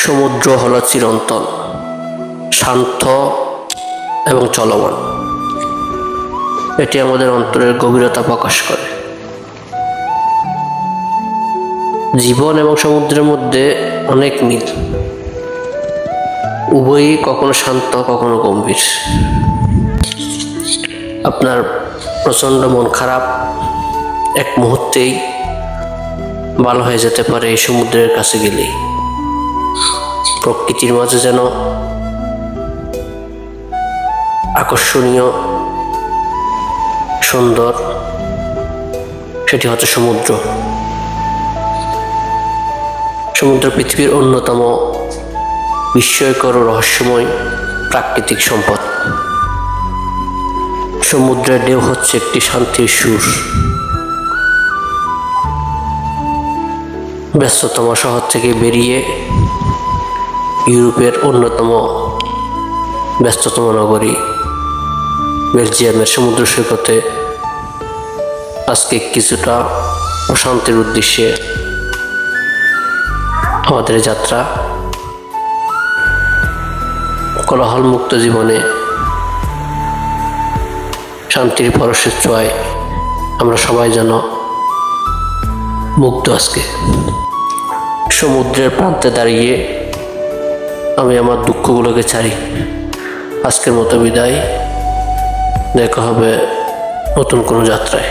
সমুদ্র হলো চিরন্তন, শান্ত এবং চলমান। এটি আমাদের অন্তরের গভীরতা প্রকাশ করে। জীবন এবং সমুদ্রের মধ্যে অনেক মিল, উভয়ই কখনো শান্ত কখনো গম্ভীর। আপনার প্রচণ্ড মন খারাপ এক মুহূর্তেই ভালো হয়ে যেতে পারে এই সমুদ্রের কাছে গেলেই। প্রকৃতির মাঝে যেন আকর্ষণীয় সুন্দর, সেটি হচ্ছে সমুদ্র। সমুদ্র পৃথিবীর অন্যতম বিস্ময়কর ও রহস্যময় প্রাকৃতিক সম্পদ। সমুদ্রের ঢেউ হচ্ছে একটি শান্তির সুর। ব্যস্ততম শহর থেকে বেরিয়ে ইউরোপের অন্যতম ব্যস্ততম নগরী বেলজিয়ামের সমুদ্র সৈকতে আজকে কিছুটা প্রশান্তির উদ্দেশ্যে আমাদের যাত্রা। কোলাহলমুক্ত জীবনে শান্তির পরশের ছোঁয়ায় আমরা সবাই যেন মুগ্ধ। আজকে সমুদ্রের প্রান্তে দাঁড়িয়ে আমি আমার দুঃখগুলোকে ছাড়ি। আজকের মতো বিদায়, দেখা হবে নতুন কোনো যাত্রায়।